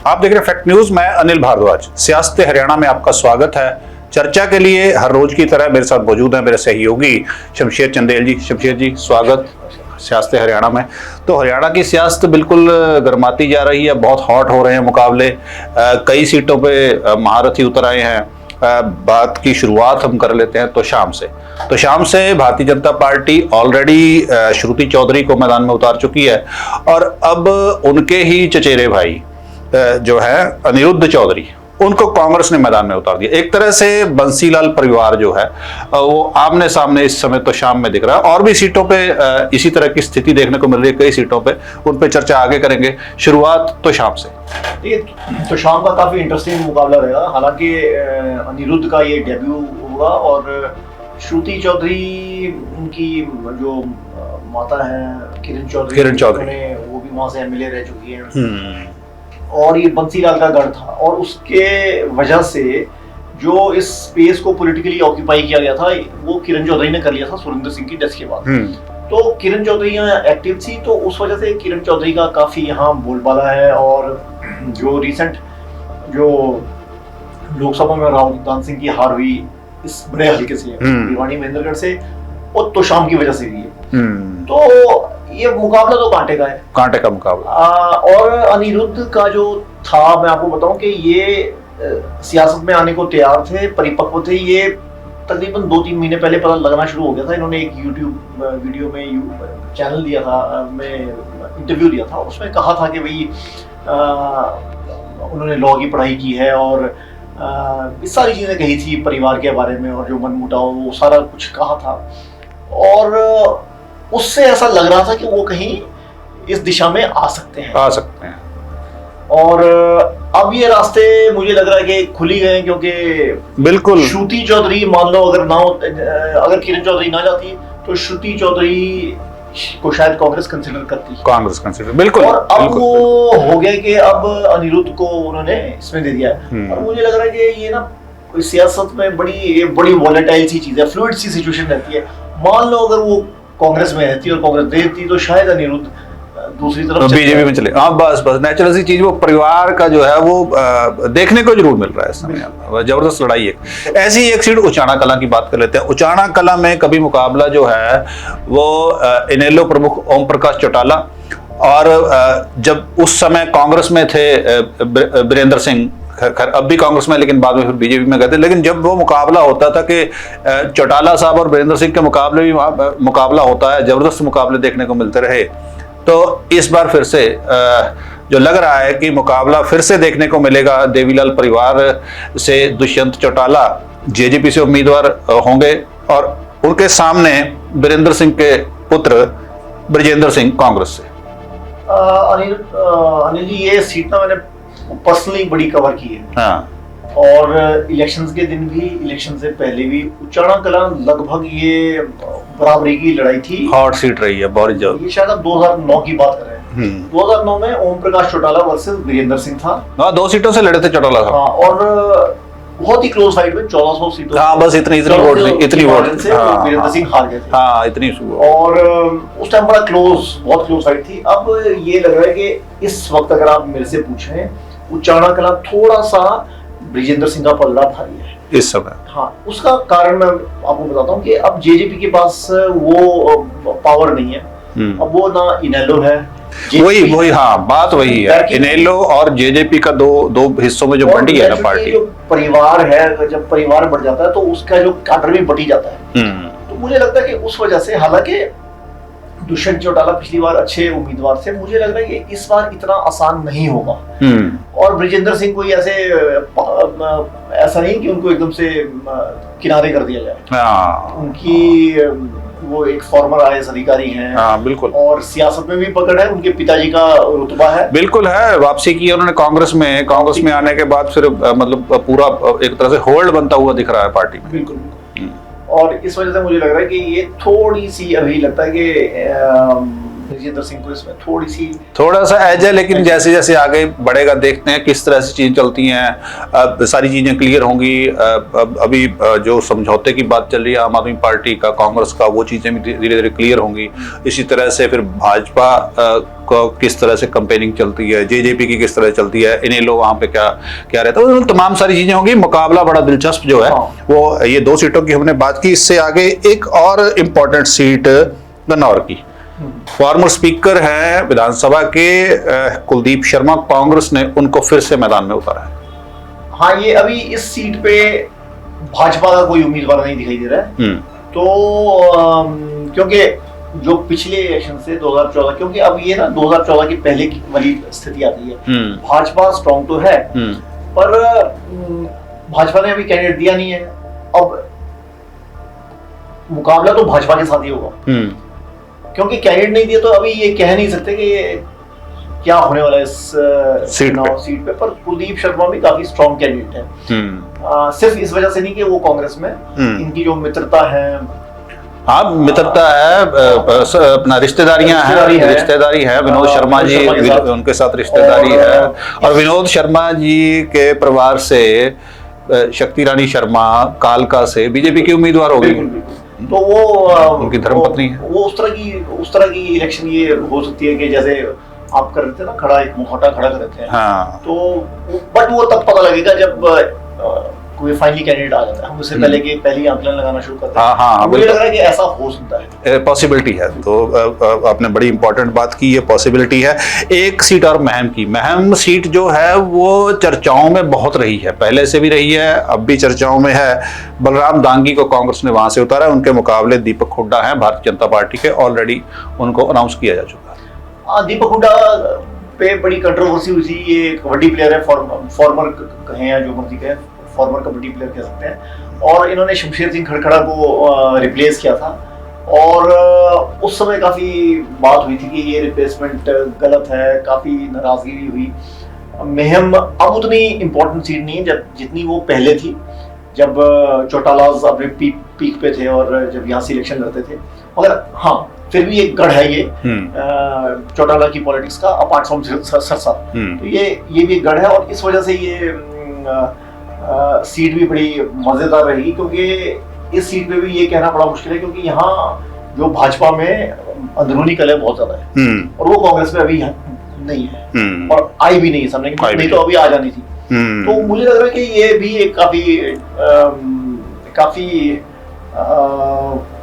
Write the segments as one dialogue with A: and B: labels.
A: आप देख रहे हैं फैक्ट न्यूज। मैं अनिल भारद्वाज। सियासत हरियाणा में आपका स्वागत है। चर्चा के लिए हर रोज की तरह मेरे साथ मौजूद हैं मेरे सहयोगी शमशेर चंदेल जी। शमशेर जी, स्वागत सियासत हरियाणा में। तो हरियाणा की सियासत बिल्कुल गर्माती जा रही है, बहुत हॉट हो रहे हैं मुकाबले। कई सीटों पे महारथी उतर आए हैं। बात की शुरुआत हम कर लेते हैं तो शाम से भारतीय जनता पार्टी ऑलरेडी श्रुति चौधरी को मैदान में उतार चुकी है और अब उनके ही चचेरे भाई जो है अनिरुद्ध चौधरी, उनको कांग्रेस ने मैदान में उतार दिया। एक तरह से बंसीलाल परिवार जो है वो आमने सामने इस समय तो शाम में दिख रहा है। और भी सीटों पे इसी तरह की स्थिति देखने को मिल रही है, कई सीटों पे। उन पे चर्चा आगे करेंगे। शुरुआत तो शाम से।
B: तो शाम का काफी इंटरेस्टिंग मुकाबला रहेगा। हालांकि अनिरुद्ध का ये डेब्यू होगा और श्रुति चौधरी उनकी जो माता है किरण चौधरी, वो भी वहां से एमएलए रह चुकी है और ये बंसीलाल का गढ़ था और उसके वजह से जो इस स्पेस को पॉलिटिकली ऑक्यूपाई किया गया था वो किरण चौधरी ने कर लिया था सुरेंद्र सिंह की डेथ के बाद। तो किरण चौधरी यहाँ एक्टिव थी, तो उस वजह से किरण चौधरी का काफी यहाँ बोलबाला है। और जो रिसेंट जो लोकसभा में राहुल दान सिंह की हार हुई इस बड़े हल्के से भिवानी महेंद्रगढ़ से, वो तो शाम की वजह से हुई है। तो ये मुकाबला तो कांटे का मुकाबला। और अनिरुद्ध का जो था, मैं आपको बताऊं कि ये सियासत में आने को तैयार थे, परिपक्व थे। ये तकरीबन 2-3 महीने पहले पता लगना शुरू हो गया था। इन्होंने एक यूट्यूब वीडियो में चैनल दिया था, में इंटरव्यू दिया था, उसमें कहा था कि भाई उन्होंने लॉ की पढ़ाई की है और इस सारी चीजें कही थी परिवार के बारे में और जो मनमुटाव वो सारा कुछ कहा था। और उससे ऐसा लग रहा था कि वो कहीं इस दिशा में आ सकते हैं। और अब ये रास्ते मुझे लग रहा है कि खुल ही गए, क्योंकि बिल्कुल श्रुति चौधरी मान लो अगर किरण चौधरी ना जाती तो श्रुति चौधरी को शायद कांग्रेस कंसिडर बिल्कुल। और अब वो हो गया कि अब अनिरुद्ध को उन्होंने इसमें दे दिया है। और मुझे लग रहा है कि ये ना सियासत में बड़ी वॉलेटाइल सी चीज है, फ्लूइड सी सिचुएशन रहती है। मान लो अगर वो कांग्रेस में रहती और कांग्रेस देती तो शायद अनिरुद्ध दूसरी तरफ
A: बीजेपी में चले। हाँ, बस नेचुरल सी चीज। वो परिवार का जो है वो देखने को जरूर मिल रहा है इस समय। जबरदस्त लड़ाई है। ऐसी एक सीट उचाना कलां की बात कर लेते हैं। उचाना कलां में कभी मुकाबला जो है वो इनेलो प्रमुख ओम प्रकाश चौटाला और जब उस समय कांग्रेस में थे वीरेंद्र सिंह, खैर अब भी कांग्रेस में, लेकिन बाद में फिर बीजेपी में गए थे। लेकिन जब वो मुकाबला होता था कि चौटाला साहब और वीरेंद्र सिंह के मुकाबले भी मुकाबला होता है, जबरदस्त मुकाबले देखने को मिलते रहे। तो इस बार फिर से जो लग रहा है कि मुकाबला फिर से देखने को मिलेगा। देवीलाल परिवार से दुष्यंत चौटाला जेजेपी से उम्मीदवार होंगे और उनके सामने वीरेंद्र सिंह के पुत्र ब्रजेंद्र सिंह कांग्रेस से।
B: अनिल जी, ये सीट ना मैंने पर्सनली बड़ी कवर की है। हाँ। और इलेक्शंस के दिन भी, इलेक्शन से पहले भी उचाना कलां लगभग ये बराबरी की लड़ाई थी।
A: हॉट सीट रही है बहुत जल्द।
B: ये शायद आप 2009 की बात कर रहे हैं। 2009 में ओम प्रकाश चौटाला वर्सेस वीरेंद्र सिंह था।
A: हाँ, 2 सीटों से लड़े थे चौटाला साहब।
B: हाँ, और बहुत ही क्लोज फाइट में 1400 सीटों।
A: हाँ, बस इतनी वोट
B: से वीरेंद्र सिंह हार गए थे।
A: हाँ, इतनी।
B: और उस टाइम बहुत क्लोज फाइट थी। अब ये लग रहा है कि इस वक्त अगर आप मेरे से पूछें, उचाना कलां थोड़ा सा ब्रजेंद्र सिंह का पलड़ा भारी है
A: इस समय।
B: हाँ, उसका कारण मैं आपको बताता हूँ कि अब जेजेपी के पास वो पावर नहीं है। अब वो ना इनेलो है,
A: वही हाँ, बात वही है। इनेलो और जेजेपी का दो हिस्सों में जो बंटी है ना पार्टी।
B: जो परिवार है, जब परिवार बढ़ जाता है तो उसका जो काडर भी बढ़ी जाता है। तो मुझे लगता है कि उस वजह से, हालांकि दुष्यंत चौटाला पिछली बार अच्छे उम्मीदवार थे, मुझे लग रहा है कि इस बार इतना आसान नहीं होगा। और ब्रजेंद्र सिंह कोई ऐसा नहीं कि उनको एकदम से किनारे कर दिया जाए। उनकी वो एक फॉर्मर IAS अधिकारी हैं।
A: हाँ, बिल्कुल।
B: और सियासत में भी पकड़ है, उनके पिताजी का रुतबा है।
A: बिल्कुल है। वापसी की उन्होंने कांग्रेस में आने के बाद फिर मतलब पूरा एक तरह से होल्ड बनता हुआ दिख रहा है पार्टी में।
B: बिल्कुल। और इस वजह से मुझे लग रहा है कि ये थोड़ी सी अभी लगता है कि हरजिंदर सिंह को इसमें
A: थोड़ा सा एज है, लेकिन जैसे जैसे आगे बढ़ेगा देखते हैं किस तरह से चीजें चलती हैं। अब सारी चीजें क्लियर होंगी। अभी जो समझौते की बात चल रही है आम आदमी पार्टी का, कांग्रेस का, वो चीजें भी धीरे धीरे क्लियर होंगी। इसी तरह से फिर भाजपा को किस तरह से कंपेनिंग चलती है, जेजेपी की किस तरह चलती है, इनेलो वहाँ पे क्या क्या रहता है, तमाम सारी चीजें होंगी। मुकाबला बड़ा दिलचस्प जो है वो, ये 2 सीटों की हमने बात की। इससे आगे एक और इम्पोर्टेंट सीट गन्नौर की। फॉर्मर स्पीकर हैं विधानसभा के कुलदीप शर्मा, कांग्रेस ने उनको फिर से मैदान में उतारा है।
B: हाँ, ये अभी इस सीट पे भाजपा का कोई उम्मीदवार नहीं दिखाई दे रहा है। तो क्योंकि जो पिछले इलेक्शन से 2014, क्योंकि अब ये ना 2014 की पहले की वाली स्थिति आती है। भाजपा स्ट्रॉन्ग तो है, पर भाजपा ने अभी कैंडिडेट दिया नहीं है। अब मुकाबला तो भाजपा के साथ ही होगा, क्योंकि कैंडिडेट नहीं दिया तो अभी ये कह नहीं सकते कि ये क्या होने वाला है इस सीट पे। पर कुलदीप शर्मा भी काफी स्ट्रॉन्ग कैंडिडेट है। सिर्फ इस वजह से नहीं कि वो कांग्रेस में इनकी जो मित्रता है,
A: हाँ मित्रता है, अपना रिश्तेदारी है। विनोद शर्मा जी, उनके साथ रिश्तेदारी है। और विनोद शर्मा जी के परिवार से शक्ति रानी शर्मा कालका से बीजेपी की उम्मीदवार होगी,
B: तो वो
A: उनकी धर्मपत्नी है।
B: वो उस तरह की इलेक्शन ये हो सकती है कि जैसे आप कर रहे थे ना, खड़ा एक मुखौटा खड़ा कर रहे थे।
A: हाँ।
B: तो बट वो तब पता लगेगा जब कोई फाइनली कैंडिडेट आ जाता है। हम उससे पहले पहली आंकलन लगाना शुरू करते हैं।
A: हाँ,
B: मुझे लग रहा है कि ऐसा हो सकता है,
A: पॉसिबिलिटी है। तो आपने बड़ी इंपॉर्टेंट बात की, ये पॉसिबिलिटी है। एक सीट और महम सीट जो है वो चर्चाओं में बहुत रही है, पहले से भी रही है, अब भी चर्चाओं में है। बलराम दांगी को कांग्रेस ने वहां से उतारा, उनके मुकाबले दीपक हुड्डा हैं भारतीय जनता पार्टी के, ऑलरेडी उनको अनाउंस किया जा चुका है।
B: दीपक हुड्डा पे बड़ी कंट्रोवर्सी हुई थी। ये कबड्डी प्लेयर है, फॉर्मर कहें या जो मर्जी कहें, फॉर्मर कबड्डी प्लेयर कह सकते हैं। और इन्होंने शमशेर सिंह खड़खड़ा को रिप्लेस किया था, और उस समय काफी बात हुई थी कि ये रिप्लेसमेंट गलत है, काफी नाराजगी भी हुई। महम अब उतनी इम्पोर्टेंट सीट नहीं है जितनी वो पहले थी, जब चौटालाज अपने पीक पे थे और जब यहाँ से इलेक्शन लड़ते थे। मगर हाँ, फिर भी एक गढ़ है ये चौटाला की पॉलिटिक्स का, अपार्ट फ्रॉम सरसा। तो ये भी एक गढ़ है, और इस वजह से ये सीट भी बड़ी मजेदार रहेगी, क्योंकि इस सीट पे भी ये कहना बड़ा मुश्किल है, क्योंकि यहाँ जो भाजपा में अंदरूनी कलह बहुत ज्यादा है, और वो कांग्रेस में अभी नहीं है, और आई भी नहीं सामने, नहीं तो अभी आ जानी थी। तो मुझे लग रहा है कि ये भी एक काफी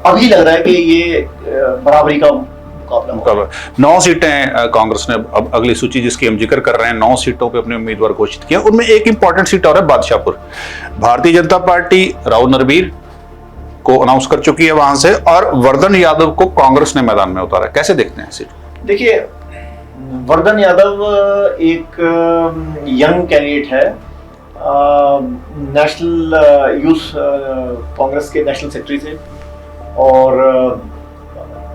B: अभी लग रहा है कि ये बराबरी का मुकाबला।
A: 9 सीटें कांग्रेस ने, अब अगली सूची जिसकी हम जिक्र कर रहे हैं, 9 सीटों पे अपने उम्मीदवार घोषित किया। उनमें एक इंपॉर्टेंट सीट और है बादशाहपुर। भारतीय जनता पार्टी राव नरवीर को अनाउंस कर चुकी है वहां से, और वर्धन यादव को कांग्रेस ने मैदान में उतारा। कैसे देखते हैं सीट?
B: देखिए, वर्धन यादव एक यंग कैंडिडेट है, नेशनल यूथ कांग्रेस के नेशनल सेक्रेटरी थे, और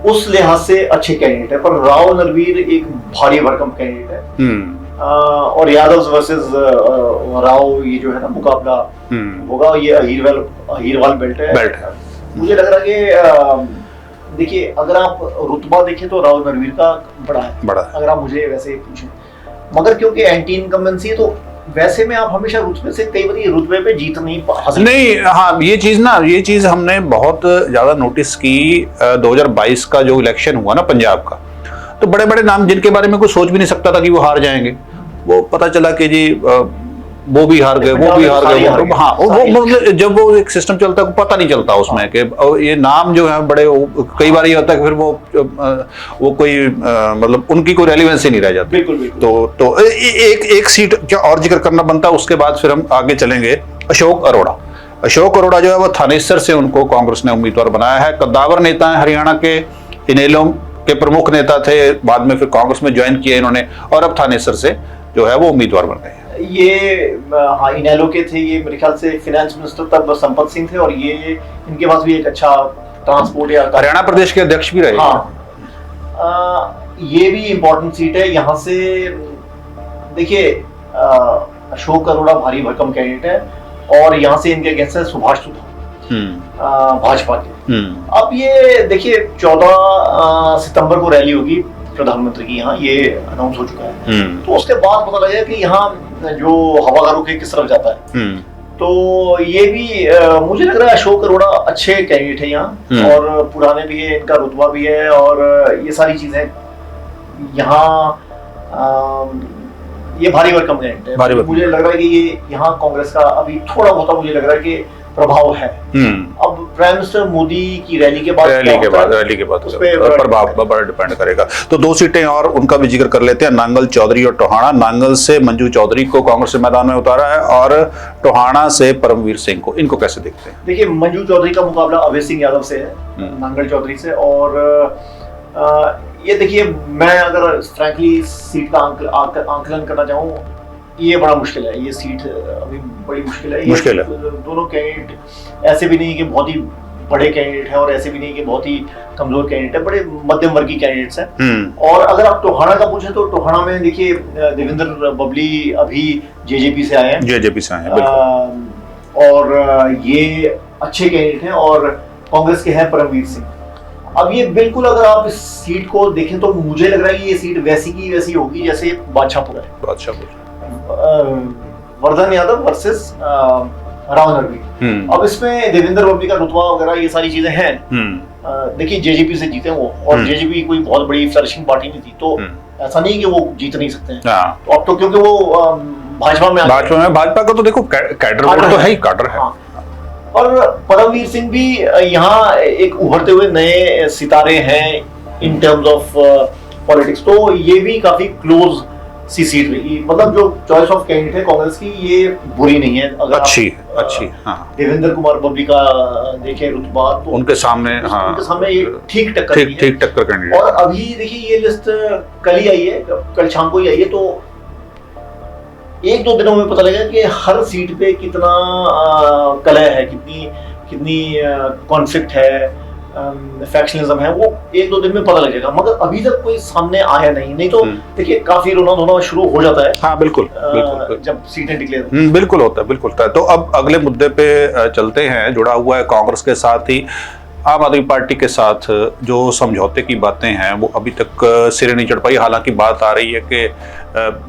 B: उस लिहाज से अच्छे कैंडिडेट है। पर राव नरवीर एक भारी भरकम कैंडिडेट है, और यादव वर्सेस राव ये जो है ना मुकाबला होगा, ये अहीरवाल बेल्ट है। मुझे लग रहा है कि देखिए, अगर आप रुतबा देखें तो राव नरवीर का बड़ा है, अगर आप मुझे वैसे पूछें, मगर क्योंकि एंटी इनकम्बेंसी, तो वैसे में आप हमेशा रुतबे से कई बार रुतबे पे जीत नहीं।
A: हाँ, ये चीज हमने बहुत ज्यादा नोटिस की। 2022 का जो इलेक्शन हुआ ना पंजाब का, तो बड़े बड़े नाम जिनके बारे में कोई सोच भी नहीं सकता था कि वो हार जाएंगे, वो पता चला कि जी वो भी हार गए, वो भी हार गए। हाँ, वो जब वो एक सिस्टम चलता है पता नहीं चलता उसमें कि ये नाम जो है बड़े, कई बार ये होता है कि फिर वो कोई मतलब उनकी कोई रेलिवेंस ही नहीं रह जाती। तो एक सीट क्या और जिक्र करना बनता है। उसके बाद फिर हम आगे चलेंगे। अशोक अरोड़ा जो है वो थानेसर से उनको कांग्रेस ने उम्मीदवार बनाया है। कद्दावर नेता है, हरियाणा के इनेलो के प्रमुख नेता थे, बाद में फिर कांग्रेस में ज्वाइन किया इन्होंने, और अब थानेसर से जो है वो उम्मीदवार बन गए हैं।
B: ये हाँ, इनेलो के थे, ये मेरे ख्याल से फाइनेंस मिनिस्टर तब संपत सिंह थे, और ये इनके पास भी एक अच्छा ट्रांसपोर्ट या
A: हरियाणा प्रदेश के अध्यक्ष भी रहे।
B: हाँ, ये भी इम्पोर्टेंट सीट है। यहाँ से देखिए, अशोक अरोड़ा भारी भरकम कैंडिडेट है, और यहाँ से इनके अगेंस्ट है सुभाष सुधा भाजपा के। अब ये देखिए, 14 सितंबर को रैली होगी प्रधानमंत्री की यहाँ ये अनाउंस हो चुका है। तो उसके बाद पता लगा कि यहाँ जो हवा का रुख है किस तरफ जाता है। तो ये भी मुझे लग रहा है अशोक अरोड़ा अच्छे कैंडिडेट है यहाँ, और पुराने भी है, इनका रुतबा भी है, और ये सारी चीजें यहाँ ये भारी भरकम कैंडिडेट है। मुझे लग रहा है कि ये यहाँ कांग्रेस का अभी थोड़ा बहुत मुझे लग रहा है कि प्रभाव है। अब प्राइम मिनिस्टर मोदी की रैली के बाद
A: उस पर प्रभाव बड़ा डिपेंड करेगा। तो 2 सीटें और उनका भी जिक्र कर लेते हैं, नांगल, चौधरी और टोहाना। नांगल से मंजू चौधरी को कांग्रेस ने मैदान में उतारा है और टोहाना से परमवीर सिंह को। इनको कैसे देखते हैं?
B: देखिए, मंजू चौधरी का मुकाबला अभय सिंह यादव से है, नांगल चौधरी से। और ये देखिए, मैं अगर फ्रैंकली सीट का आंकलन करना चाहूँ, ये बड़ा मुश्किल है। ये सीट अभी बड़ी मुश्किल है। दोनों कैंडिडेट ऐसे भी नहीं कि बहुत ही बड़े कैंडिडेट हैं और ऐसे भी नहीं कि बहुत ही कमजोर कैंडिडेट है, बड़े मध्यम वर्गीय कैंडिडेट्स हैं। और अगर आप टोहाना का पूछे तो टोहाना में देखिए, देवेंद्र बबली अभी जेजेपी से आए हैं। और ये अच्छे कैंडिडेट हैं, और कांग्रेस के हैं परमवीर सिंह। अब ये बिल्कुल, अगर आप इस सीट को देखें तो मुझे लग रहा है कि ये सीट वैसी की वैसी होगी जैसे बादशाहपुर है। वर्धन यादव वर्सेस राव नरवी। अब इसमें देवेंद्र बबली का रुतबा वगैरह ये सारी चीजें हैं। देखिए, जेजेपी से जीते वो, और जेजेपी कोई बहुत बड़ी फ्लरिशिंग पार्टी नहीं थी, तो ऐसा नहीं कि वो जीत नहीं सकते हैं। तो अब तो क्योंकि वो भाजपा का तो देखो कैडर तो है ही, कैडर है। और परमवीर सिंह भी यहाँ एक उभरते हुए नए सितारे हैं इन टर्म्स ऑफ पॉलिटिक्स, तो ये भी काफी क्लोज सी सीट रही। मतलब जो चॉइस ऑफ कैंडिडेट है कांग्रेस की, ये बुरी नहीं है। अगर अच्छी हाँ। देवेंद्र कुमार बबली का देखें रुतबा, तो उनके सामने ये ठीक टक्कर कैंडिडेट। और अभी देखिए, ये लिस्ट कल ही आई है, कल शाम को ही आई है, तो 1-2 दिनों में पता लगेगा कि हर सीट पे कितना कलह है, कितनी कॉन्फ्लिक्ट है, फैक्शनिज्म है, वो 1-2 दिन में पता लगेगा। मगर अभी तक कोई सामने आया नहीं तो देखिए, काफी रोना धोना शुरू हो जाता है। हाँ, बिल्कुल जब सीटें डिक्लेयर
A: बिल्कुल होता है। तो अब अगले मुद्दे पे चलते हैं। जुड़ा हुआ है कांग्रेस के साथ ही आम आदमी पार्टी के साथ जो समझौते की बातें हैं, वो अभी तक सिरे नहीं चढ़ पाई। हालांकि बात आ रही है कि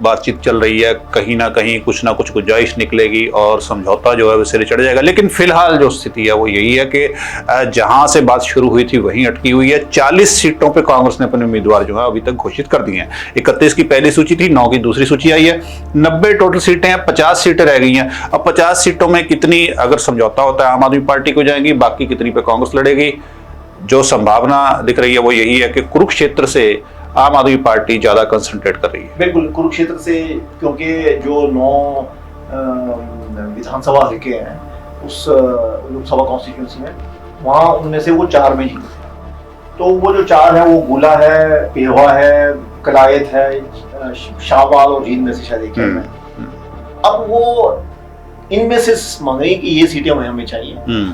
A: बातचीत चल रही है, कहीं ना कहीं कुछ ना कुछ गुंजाइश निकलेगी और समझौता जो है वो सिरे चढ़ जाएगा। लेकिन फिलहाल जो स्थिति है वो यही है कि जहां से बात शुरू हुई थी वहीं अटकी हुई है। 40 सीटों पे कांग्रेस ने अपने उम्मीदवार जो है अभी तक घोषित कर दिए हैं। 31 की पहली सूची थी, 9 की दूसरी सूची आई है, 90 टोटल सीटें हैं, 50 सीटें रह गई हैं। अब 50 सीटों में कितनी अगर समझौता होता है आम आदमी पार्टी को जाएंगी, बाकी कितनी पे कांग्रेस लड़ेगी। जो संभावना दिख रही है वो यही है कि कुरुक्षेत्र से आम आदमी पार्टी ज्यादा कंसंट्रेट कर रही है।
B: बिल्कुल, कुरुक्षेत्र से, क्योंकि जो 9 विधानसभा हल्के हैं उस लोकसभा कॉन्स्टिट्यूंसी में, वहां उनमें से वो 4 में जीते। तो वो जो 4 है, वो गोला है, पेहवा है, कलायत है, शाहबाद और जींद में से शायद एक है। अब वो इनमें से मांग रही है कि ये सीटें हमें चाहिए।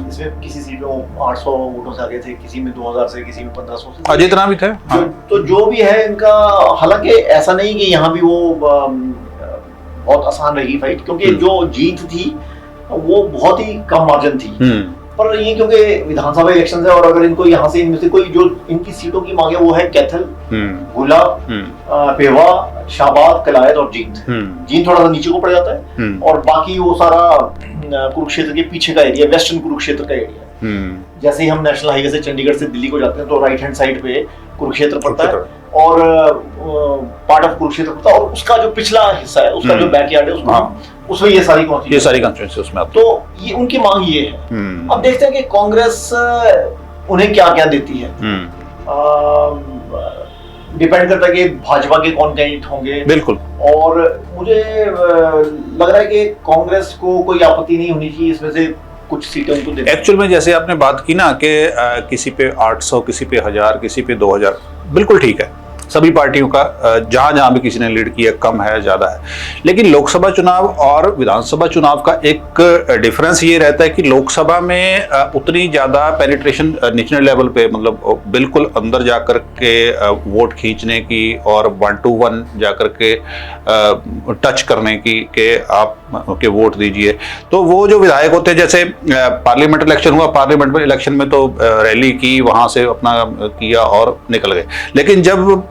B: इसमें किसी सीट में वो 800 वोटों से आगे थे, किसी में 2000 से, किसी में 1500 से,
A: जितना भी थे।
B: तो जो भी है इनका, हालांकि ऐसा नहीं कि यहाँ भी वो बहुत आसान रही फाइट, क्योंकि जो जीत थी वो बहुत ही कम मार्जिन थी। पर ये क्योंकि विधानसभा इलेक्शन है, और अगर इनको यहाँ से इनमें से कोई जो इनकी सीटों की मांगे, वो है कैथल, गुला, पेवा, शाहबाद, कलायत और जींद। जींद थोड़ा सा नीचे को पड़ जाता है, और बाकी वो सारा कुरुक्षेत्र के पीछे का एरिया, वेस्टर्न कुरुक्षेत्र का एरिया है। जैसे ही हम नेशनल हाईवे से चंडीगढ़ से दिल्ली को जाते हैं तो राइट हैंड साइड पे कुरुक्षेत्र पड़ता है, और पार्ट ऑफ कुरुक्षेत्र पड़ता है, और उसका जो पिछला हिस्सा है, उसका जो बैकयार्ड है, उसमें ये सारी कॉन्स्टिट्यूंसी उसमें आती है। तो ये उनकी मांग ये है। अब देखते हैं कि कांग्रेस उन्हें क्या क्या देती है। डिपेंड करता है कि भाजपा के कौन कैंडिडेट होंगे।
A: बिल्कुल।
B: और मुझे लग रहा है कि कांग्रेस को कोई आपत्ति नहीं होनी चाहिए इसमें से कुछ सीटें उनको देने।
A: एक्चुअल में जैसे आपने बात की ना कि किसी पे 800, किसी पे 1000, किसी पे 2000, बिल्कुल ठीक है। सभी पार्टियों का जहां जहां भी किसी ने लीड किया, कम है ज्यादा है। लेकिन लोकसभा चुनाव और विधानसभा चुनाव का एक डिफरेंस ये रहता है कि लोकसभा में उतनी ज्यादा पेनिट्रेशन नेशनल लेवल पे, मतलब बिल्कुल अंदर जाकर के वोट खींचने की और 1 to 1 जाकर के टच करने की कि आप के वोट दीजिए। तो वो जो विधायक होते हैं, जैसे पार्लियामेंट इलेक्शन हुआ, पार्लियामेंट इलेक्शन में तो रैली की, वहां से अपना किया और निकल गए। लेकिन जब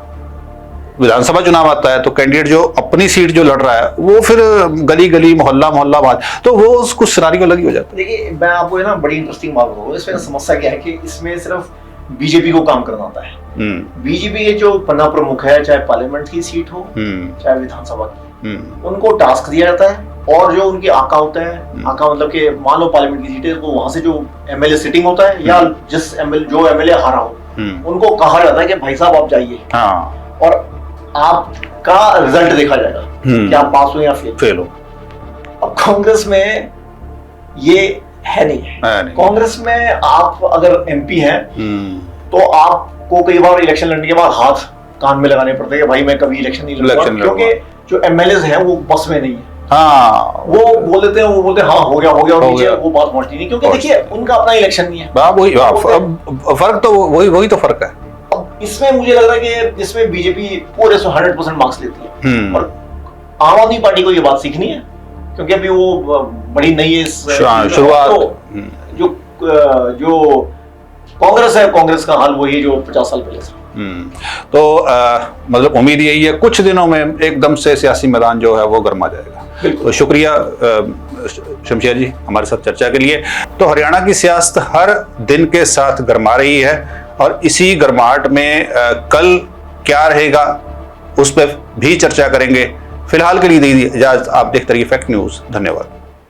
A: विधानसभा चुनाव आता है तो कैंडिडेट जो अपनी सीट जो लड़ रहा है वो फिर गली गली मोहल्ला मोहल्ला बात, तो वो कुछ सिनारियो लगी हो जाता है।
B: देखिए मैं आपको ना बड़ी इंटरेस्टिंग बात बताऊँ, इसमें समस्या क्या है कि इसमें सिर्फ बीजेपी को काम करना आता है। बीजेपी के जो पन्ना प्रमुख है, चाहे पार्लियामेंट की सीट हो चाहे विधानसभा की, उनको टास्क दिया जाता है और जो उनके आका होते हैं, आका मतलब कि मान लो पार्लियामेंट की सीट है तो वहां से जो एमएलए सिटिंग होता है या जिस एमएलए हारा हो उनको कहा जाता है कि भाई साहब आप जाइए और आपका रिजल्ट देखा जाएगा कि आप पास हो या फेल हो। अब कांग्रेस में ये है नहीं। कांग्रेस में आप अगर एमपी हैं तो आपको कई बार इलेक्शन लड़ने के बाद हाथ कान में लगाने पड़ते हैं कि भाई मैं कभी इलेक्शन नहीं लड़ूंगा, क्योंकि जो एमएलए हैं वो बस में नहीं है। वो बोल देते हैं हाँ हो गया और नीचे वो बात पहुंचती नहीं, क्योंकि देखिए उनका अपना इलेक्शन नहीं है।
A: फर्क तो वही तो फर्क है।
B: अब इसमें मुझे लग रहा है कि इसमें बीजेपी पूरे 100% मार्क्स लेती है और आम आदमी पार्टी को ये बात सीखनी है, क्योंकि अभी वो बड़ी नई है शुरुआत। तो जो कांग्रेस है, कांग्रेस का हाल वही जो 50 साल पहले था।
A: तो मतलब उम्मीद यही है कुछ दिनों में एकदम से सियासी मैदान जो है वो गर्मा जाएगा। तो शुक्रिया शमशेर जी हमारे साथ चर्चा के लिए। तो हरियाणा की सियासत हर दिन के साथ गर्मा रही है और इसी गर्माहट में कल क्या रहेगा उस पर भी चर्चा करेंगे। फिलहाल के लिए दीजिए इजाजत, आप देखते रहिए फैक्ट न्यूज़। धन्यवाद।